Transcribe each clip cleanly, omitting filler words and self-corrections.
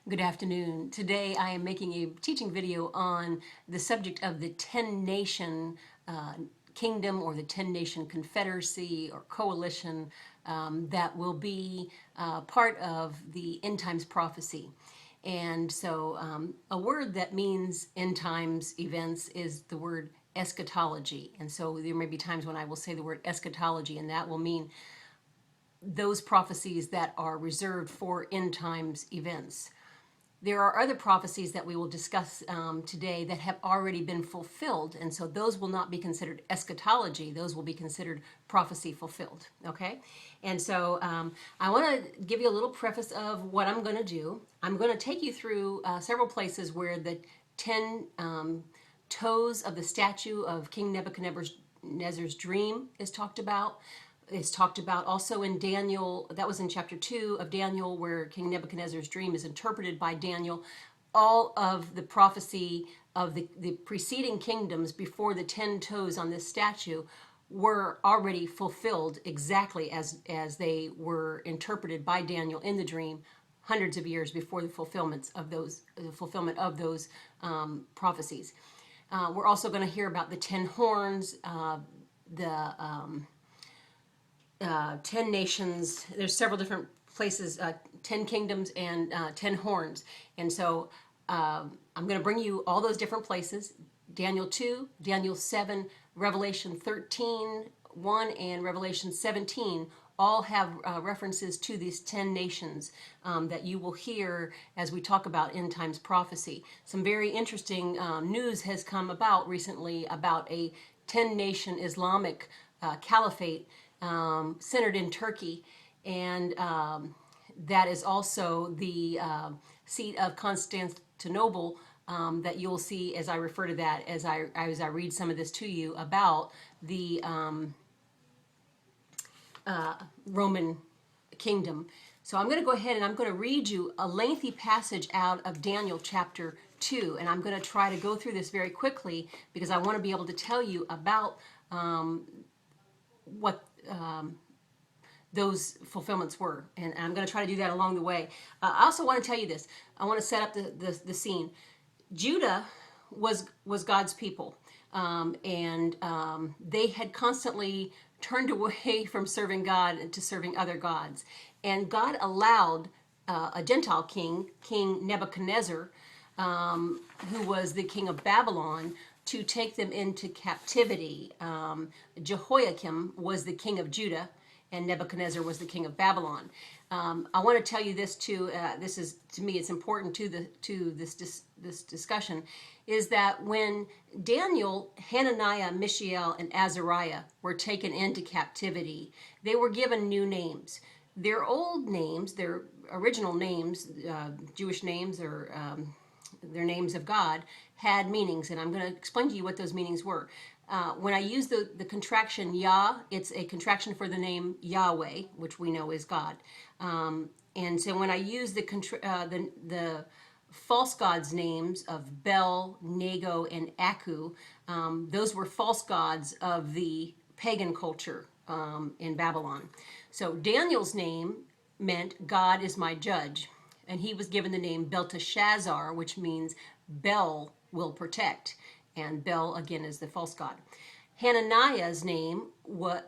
Good afternoon. Today I am making a teaching video on the subject of the 10-nation kingdom, or the 10-nation confederacy or coalition that will be part of the end times prophecy. And so a word that means end times events is the word eschatology. And so there may be times when I will say the word eschatology, and that will mean those prophecies that are reserved for end times events. There are other prophecies that we will discuss today that have already been fulfilled, and so those will not be considered eschatology. Those will be considered prophecy fulfilled, okay? And so I want to give you a little preface of what I'm going to do. I'm going to take you through several places where the 10 toes of the statue of King Nebuchadnezzar's dream is talked about. It's talked about also in Daniel. That was in chapter 2 of Daniel, where King Nebuchadnezzar's dream is interpreted by Daniel. All of the prophecy of the preceding kingdoms before the 10 toes on this statue were already fulfilled exactly as they were interpreted by Daniel in the dream hundreds of years before the fulfillment of those prophecies. We're also going to hear about the 10 horns, the 10 nations. There's several different places, 10 kingdoms and 10 horns. And so I'm going to bring you all those different places. Daniel 2, Daniel 7, Revelation 13, 1, and Revelation 17 all have references to these 10 nations that you will hear as we talk about end times prophecy. Some very interesting news has come about recently about a 10-nation Islamic caliphate centered in Turkey, and that is also the seat of Constantinople that you'll see as I refer to that as I read some of this to you about the Roman kingdom. So I'm going to go ahead and I'm going to read you a lengthy passage out of Daniel chapter 2, and I'm going to try to go through this very quickly because I want to be able to tell you about what those fulfillments were, and I'm going to try to do that along the way. I also want to tell you this. I want to set up the scene. Judah was God's people, and they had constantly turned away from serving God to serving other gods, and God allowed a Gentile king, King Nebuchadnezzar, who was the king of Babylon, to take them into captivity. Jehoiakim was the king of Judah, and Nebuchadnezzar was the king of Babylon. I want to tell you this too. This is, to me, it's important to this discussion, is that when Daniel, Hananiah, Mishael, and Azariah were taken into captivity, they were given new names. Their old names, their original names, Jewish names, or their names of God, had meanings, and I'm going to explain to you what those meanings were. When I use the contraction Yah, it's a contraction for the name Yahweh, which we know is God. And so when I use the false gods' names of Bel, Nego, and Aku, those were false gods of the pagan culture in Babylon. So Daniel's name meant God is my judge, and he was given the name Belteshazzar, which means Bel will protect, and Bel again is the false god. Hananiah's name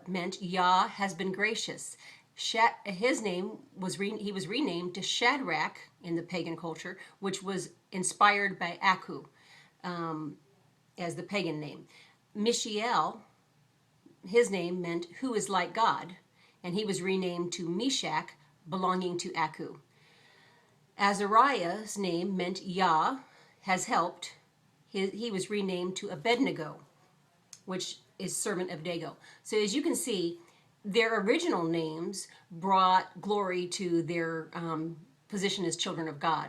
meant Yah has been gracious. His name was he was renamed to Shadrach in the pagan culture, which was inspired by Aku as the pagan name. Mishael, his name meant who is like God, and he was renamed to Meshach, belonging to Aku. Azariah's name meant Yah has helped. He was renamed to Abednego, which is servant of Dago. So as you can see, their original names brought glory to their position as children of God.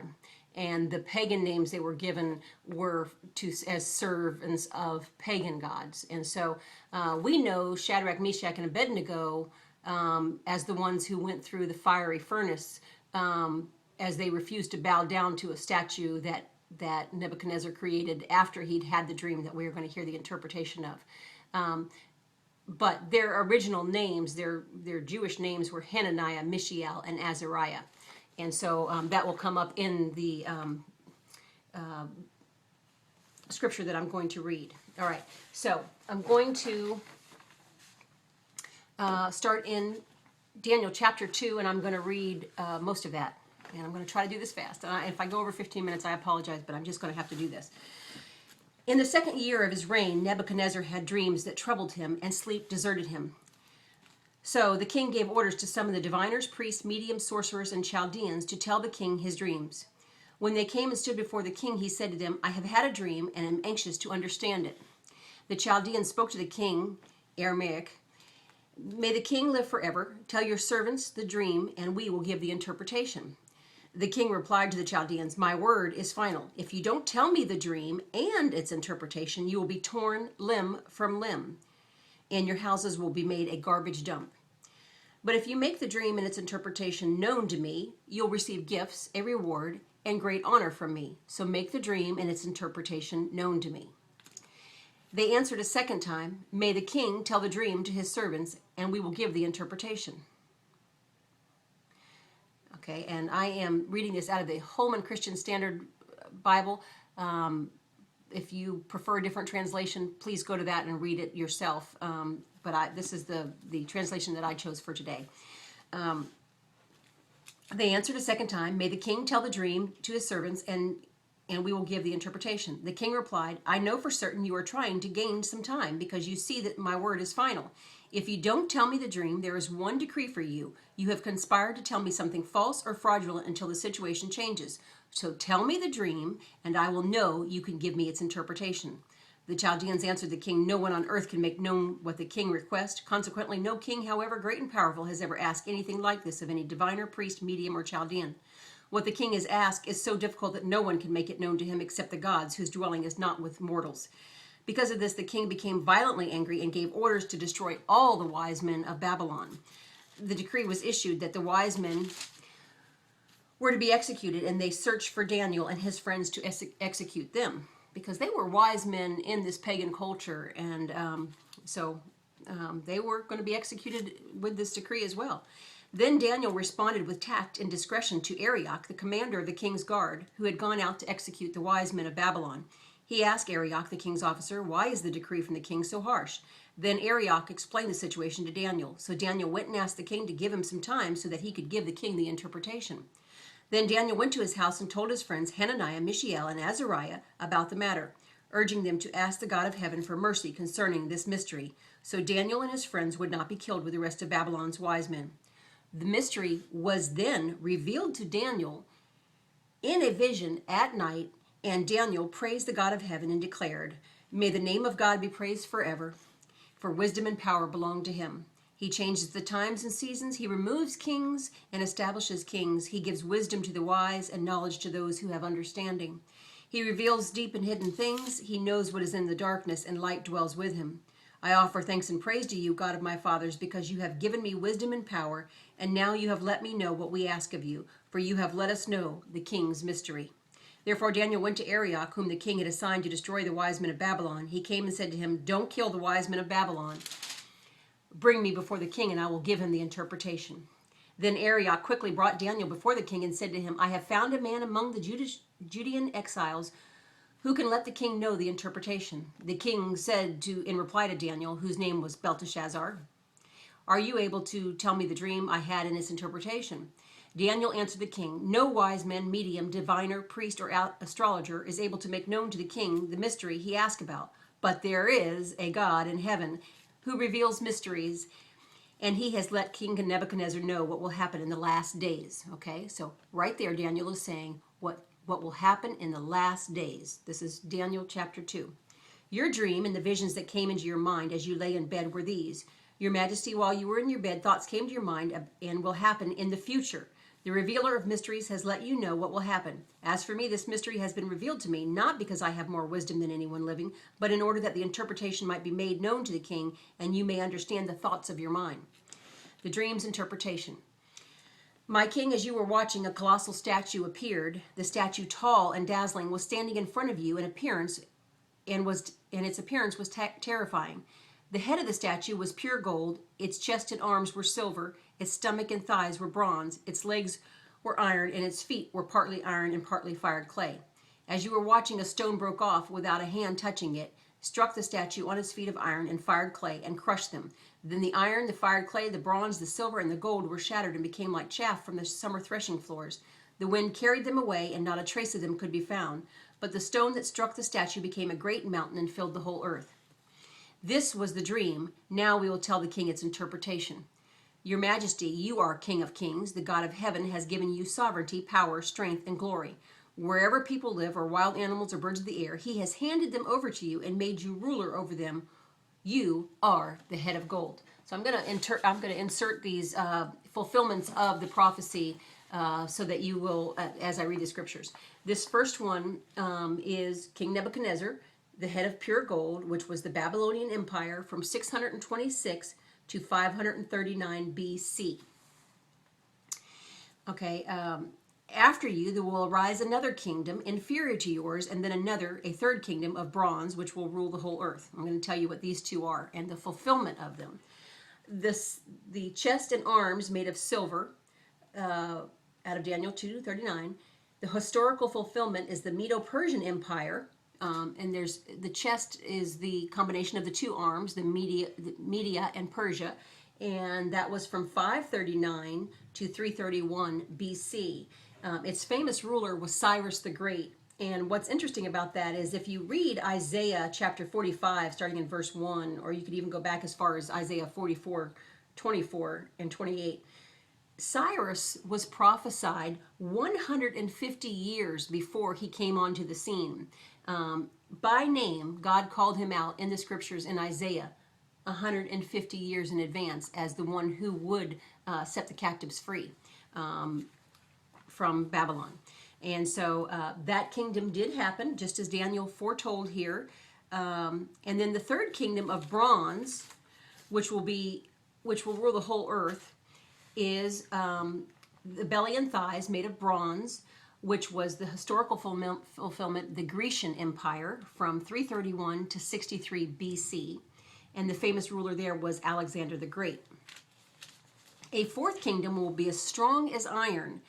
And the pagan names they were given were as servants of pagan gods. And so we know Shadrach, Meshach, and Abednego as the ones who went through the fiery furnace as they refused to bow down to a statue that Nebuchadnezzar created after he'd had the dream that we are going to hear the interpretation of. But their original names, their Jewish names, were Hananiah, Mishael, and Azariah. And so that will come up in the scripture that I'm going to read. All right, so I'm going to start in Daniel chapter 2, and I'm going to read most of that. And I'm going to try to do this fast. And if I go over 15 minutes, I apologize, but I'm just going to have to do this. In the second year of his reign, Nebuchadnezzar had dreams that troubled him, and sleep deserted him. So the king gave orders to summon the diviners, priests, mediums, sorcerers, and Chaldeans to tell the king his dreams. When they came and stood before the king, he said to them, I have had a dream and am anxious to understand it. The Chaldeans spoke to the king, Aramaic, May the king live forever. Tell your servants the dream, and we will give the interpretation. The king replied to the Chaldeans, My word is final. If you don't tell me the dream and its interpretation, you will be torn limb from limb, and your houses will be made a garbage dump. But if you make the dream and its interpretation known to me, you'll receive gifts, a reward, and great honor from me. So make the dream and its interpretation known to me. They answered a second time, May the king tell the dream to his servants, and we will give the interpretation. Okay, and I am reading this out of the Holman Christian Standard Bible. If you prefer a different translation, please go to that and read it yourself. But this is the translation that I chose for today. They answered a second time, May the king tell the dream to his servants, and we will give the interpretation. The king replied, I know for certain you are trying to gain some time because you see that my word is final. If you don't tell me the dream, there is one decree for you. You have conspired to tell me something false or fraudulent until the situation changes. So tell me the dream, and I will know you can give me its interpretation. The Chaldeans answered the king, No one on earth can make known what the king requests. Consequently, no king, however great and powerful, has ever asked anything like this of any diviner, priest, medium, or Chaldean. What the king has asked is so difficult that no one can make it known to him except the gods, whose dwelling is not with mortals. Because of this, the king became violently angry and gave orders to destroy all the wise men of Babylon. The decree was issued that the wise men were to be executed, and they searched for Daniel and his friends to execute them, because they were wise men in this pagan culture, and so they were going to be executed with this decree as well. Then Daniel responded with tact and discretion to Arioch, the commander of the king's guard, who had gone out to execute the wise men of Babylon. He asked Arioch, the king's officer, Why is the decree from the king so harsh? Then Arioch explained the situation to Daniel. So Daniel went and asked the king to give him some time so that he could give the king the interpretation. Then Daniel went to his house and told his friends Hananiah, Mishael, and Azariah about the matter, urging them to ask the God of heaven for mercy concerning this mystery, so Daniel and his friends would not be killed with the rest of Babylon's wise men. The mystery was then revealed to Daniel in a vision at night, and Daniel praised the God of heaven and declared, May the name of God be praised forever, for wisdom and power belong to him. He changes the times and seasons. He removes kings and establishes kings. He gives wisdom to the wise and knowledge to those who have understanding. He reveals deep and hidden things. He knows what is in the darkness, and light dwells with him. I offer thanks and praise to you, God of my fathers, because you have given me wisdom and power, and now you have let me know what we ask of you, for you have let us know the king's mystery. Therefore Daniel went to Arioch, whom the king had assigned to destroy the wise men of Babylon. He came and said to him, Don't kill the wise men of Babylon. Bring me before the king, and I will give him the interpretation. Then Arioch quickly brought Daniel before the king and said to him, I have found a man among the Judean exiles who can let the king know the interpretation. The king said in reply to Daniel, whose name was Belteshazzar, Are you able to tell me the dream I had in its interpretation? Daniel answered the king, No wise man, medium, diviner, priest, or astrologer is able to make known to the king the mystery he asked about. But there is a God in heaven who reveals mysteries, and he has let King Nebuchadnezzar know what will happen in the last days. Okay, so right there Daniel is saying what will happen in the last days. This is Daniel chapter 2. Your dream and the visions that came into your mind as you lay in bed were these. Your Majesty, while you were in your bed, thoughts came to your mind and will happen in the future. The revealer of mysteries has let you know what will happen. As for me, this mystery has been revealed to me, not because I have more wisdom than anyone living, but in order that the interpretation might be made known to the king, and you may understand the thoughts of your mind. The dream's interpretation. My king, as you were watching, a colossal statue appeared. The statue, tall and dazzling, was standing in front of you in appearance, and its appearance was terrifying. The head of the statue was pure gold, its chest and arms were silver, its stomach and thighs were bronze, its legs were iron, and its feet were partly iron and partly fired clay. As you were watching, a stone broke off without a hand touching it, struck the statue on its feet of iron and fired clay, and crushed them. Then the iron, the fired clay, the bronze, the silver, and the gold were shattered and became like chaff from the summer threshing floors. The wind carried them away, and not a trace of them could be found. But the stone that struck the statue became a great mountain and filled the whole earth. This was the dream. Now we will tell the king its interpretation. Your Majesty, you are King of Kings. The God of heaven has given you sovereignty, power, strength, and glory. Wherever people live, or wild animals or birds of the air, he has handed them over to you and made you ruler over them. You are the head of gold. So I'm going to insert these fulfillments of the prophecy so that you will, as I read the scriptures. This first one is King Nebuchadnezzar, the head of pure gold, which was the Babylonian Empire from 626 to 539 BC. Okay, after you, there will arise another kingdom inferior to yours, and then a third kingdom of bronze, which will rule the whole earth. I'm going to tell you what these two are and the fulfillment of them. The chest and arms made of silver, out of Daniel 2:39. The historical fulfillment is the Medo-Persian Empire, and the chest is the combination of the two arms, the Media and Persia, and that was from 539 to 331 BC. Its famous ruler was Cyrus the Great. And what's interesting about that is if you read Isaiah chapter 45, starting in verse 1, or you could even go back as far as Isaiah 44, 24, and 28, Cyrus was prophesied 150 years before he came onto the scene. By name, God called him out in the scriptures in Isaiah 150 years in advance as the one who would set the captives free from Babylon. And so that kingdom did happen, just as Daniel foretold here. And then the third kingdom of bronze, which will rule the whole earth, is the belly and thighs made of bronze, which was the historical fulfillment, the Grecian Empire from 331 to 63 BC. And the famous ruler there was Alexander the Great. A fourth kingdom will be as strong as iron,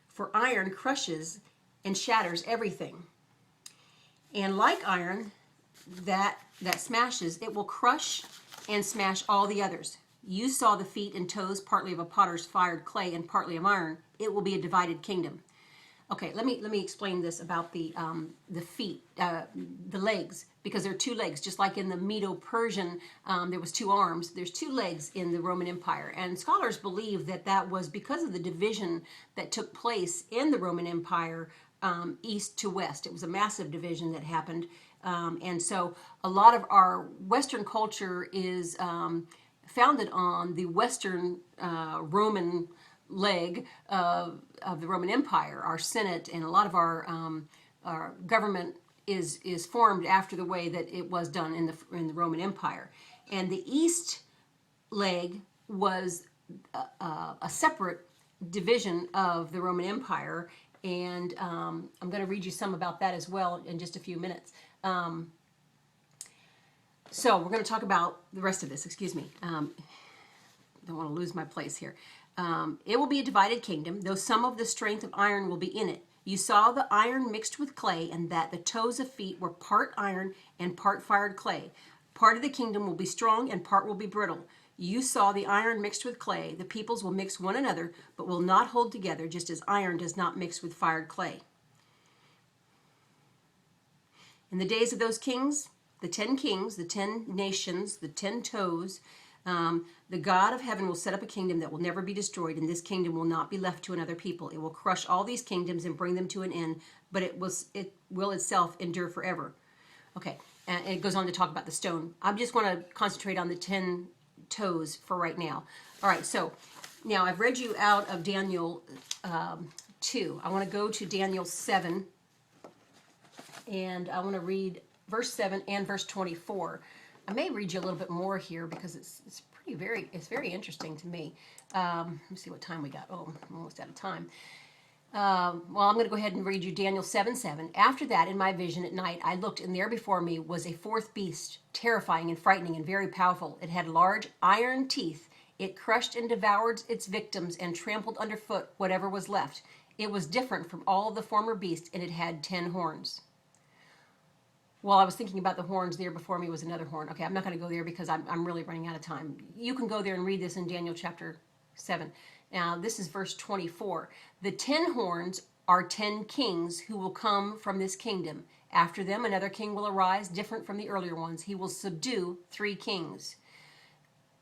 for iron crushes and shatters everything. And like iron that smashes, it will crush and smash all the others. You saw the feet and toes, partly of a potter's fired clay and partly of iron. It will be a divided kingdom. Okay, let me explain this about the feet, the legs, because there are two legs, just like in the Medo-Persian, there was two arms. There's two legs in the Roman Empire, and scholars believe that was because of the division that took place in the Roman Empire, east to west. It was a massive division that happened, and so a lot of our Western culture is founded on the Western Roman leg of the Roman Empire. Our Senate and a lot of our government is formed after the way that it was done in the Roman Empire. And the East leg was a separate division of the Roman Empire, and I'm going to read you some about that as well in just a few minutes. So we're going to talk about the rest of this. Excuse me. Don't want to lose my place here. It will be a divided kingdom, though some of the strength of iron will be in it. You saw the iron mixed with clay, and that the toes of feet were part iron and part fired clay. Part of the kingdom will be strong and part will be brittle. You saw the iron mixed with clay. The peoples will mix one another, but will not hold together, just as iron does not mix with fired clay. In the days of those kings, the 10 nations, the 10 toes, the God of heaven will set up a kingdom that will never be destroyed, and this kingdom will not be left to another people. It will crush all these kingdoms and bring them to an end, but it will itself endure forever. Okay, and it goes on to talk about the stone. I just want to concentrate on the 10 toes for right now. All right, so now I've read you out of Daniel 2. I want to go to Daniel 7, and I want to read verse 7 and verse 24. I may read you a little bit more here because it's very interesting to me. Let me see what time we got. Oh, I'm almost out of time. Well, I'm going to go ahead and read you Daniel 7:7. After that, in my vision at night, I looked, and there before me was a fourth beast, terrifying and frightening and very powerful. It had large iron teeth, It crushed and devoured its victims and trampled underfoot whatever was left. It was different from all the former beasts, and it had 10 horns. While I was thinking about the horns, there before me was another horn. Okay, I'm not going to go there because I'm really running out of time. You can go there and read this in Daniel chapter 7. Now, this is verse 24. The 10 horns are 10 kings who will come from this kingdom. After them, another king will arise, different from the earlier ones. He will subdue 3 kings.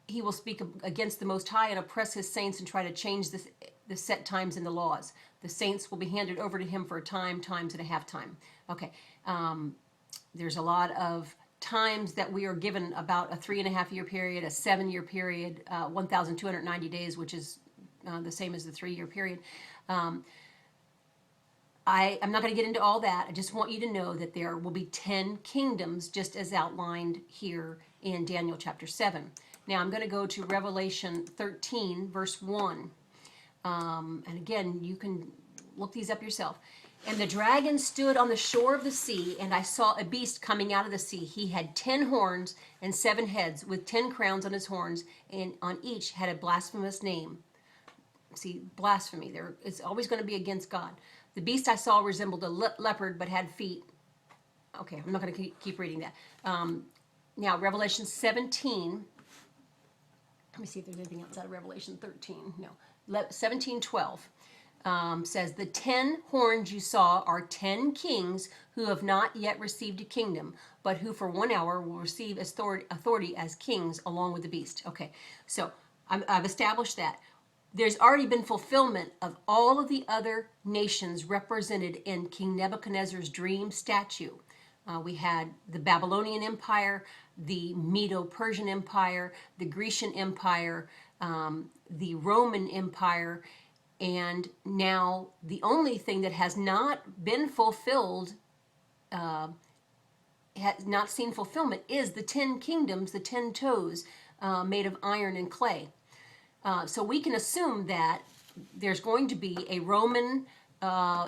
He will speak against the Most High and oppress his saints and try to change the set times and the laws. The saints will be handed over to him for a time, times, and a half time. Okay. There's a lot of times that we are given about a 3.5-year period, a 7-year period, 1,290 days, which is the same as the 3-year period. I'm not going to get into all that. I just want you to know that there will be 10 kingdoms, just as outlined here in Daniel chapter 7. Now I'm going to go to Revelation 13, verse 1. And again, you can look these up yourself. And the dragon stood on the shore of the sea, and I saw a beast coming out of the sea. He had 10 horns and 7 heads, with 10 crowns on his horns, and on each had a blasphemous name. See, blasphemy. It's always going to be against God. The beast I saw resembled a leopard, but had feet. Okay, I'm not going to keep reading that. Now, Revelation 17. Let me see if there's anything outside of Revelation 13. No. 17:12. Says, the 10 horns you saw are 10 kings who have not yet received a kingdom, but who for 1 hour will receive authority as kings along with the beast. Okay, so I've established that. There's already been fulfillment of all of the other nations represented in King Nebuchadnezzar's dream statue. We had the Babylonian Empire, the Medo-Persian Empire, the Grecian Empire, the Roman Empire, and now the only thing that has not been fulfilled, has not seen fulfillment, is the 10 kingdoms, the 10 toes made of iron and clay. So we can assume that there's going to be a Roman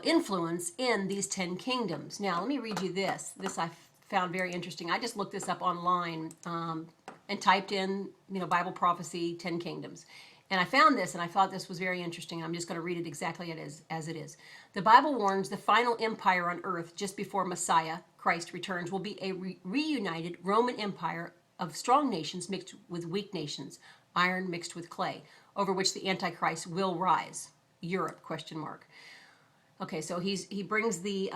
influence in these 10 kingdoms. Now, let me read you this. This I found very interesting. I just looked this up online and typed in, Bible prophecy, 10 kingdoms. And I found this, and I thought this was very interesting. I'm just going to read it exactly as it is. The Bible warns the final empire on earth just before Messiah, Christ, returns will be a reunited Roman Empire of strong nations mixed with weak nations, iron mixed with clay, over which the Antichrist will rise. Europe, ? Okay, so he brings the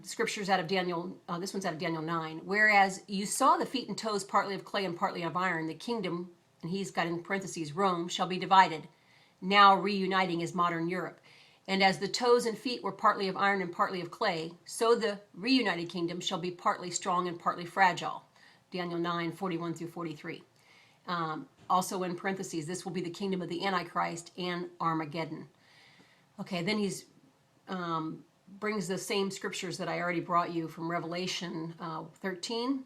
scriptures out of Daniel. This one's out of Daniel 9. Whereas you saw the feet and toes partly of clay and partly of iron, the kingdom, and he's got in parentheses, Rome, shall be divided, now reuniting as modern Europe. And as the toes and feet were partly of iron and partly of clay, so the reunited kingdom shall be partly strong and partly fragile. Daniel 9, 41 through 43. Also in parentheses, this will be the kingdom of the Antichrist and Armageddon. Okay, then he's brings the same scriptures that I already brought you from Revelation 13,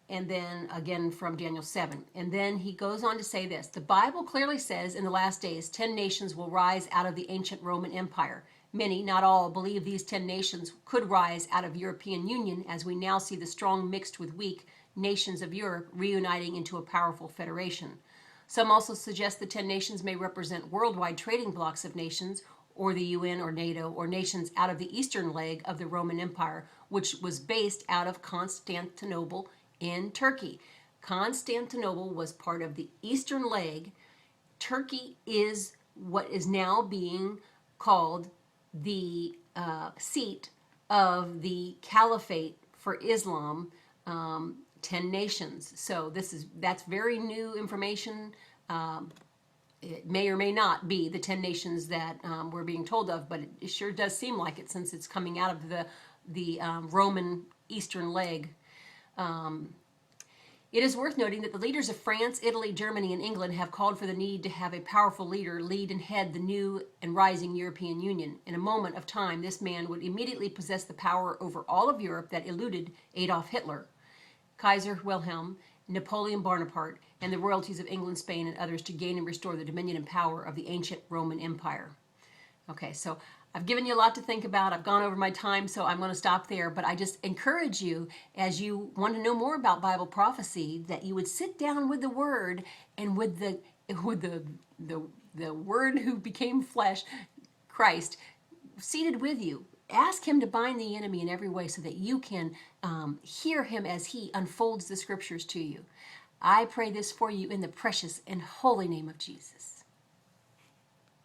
and then again from Daniel 7. And then he goes on to say this. The Bible clearly says in the last days 10 nations will rise out of the ancient Roman Empire. Many, not all, believe these 10 nations could rise out of European Union, as we now see the strong mixed with weak nations of Europe reuniting into a powerful federation. Some also suggest the 10 nations may represent worldwide trading blocks of nations, or the UN or NATO, or nations out of the eastern leg of the Roman Empire, which was based out of Constantinople in Turkey. Constantinople was part of the eastern leg. Turkey is what is now being called the seat of the Caliphate for Islam, 10 nations. So that's very new information. It may or may not be the 10 nations that we're being told of, but it sure does seem like it, since it's coming out of the Roman eastern leg. It is worth noting that the leaders of France, Italy, Germany, and England have called for the need to have a powerful leader lead and head the new and rising European Union. In a moment of time, this man would immediately possess the power over all of Europe that eluded Adolf Hitler, Kaiser Wilhelm, Napoleon Bonaparte, and the royalties of England, Spain, and others to gain and restore the dominion and power of the ancient Roman Empire. Okay, so I've given you a lot to think about. I've gone over my time, so I'm going to stop there. But I just encourage you, as you want to know more about Bible prophecy, that you would sit down with the Word and with the with the Word who became flesh, Christ, seated with you. Ask him to bind the enemy in every way so that you can hear him as he unfolds the scriptures to you. I pray this for you in the precious and holy name of Jesus.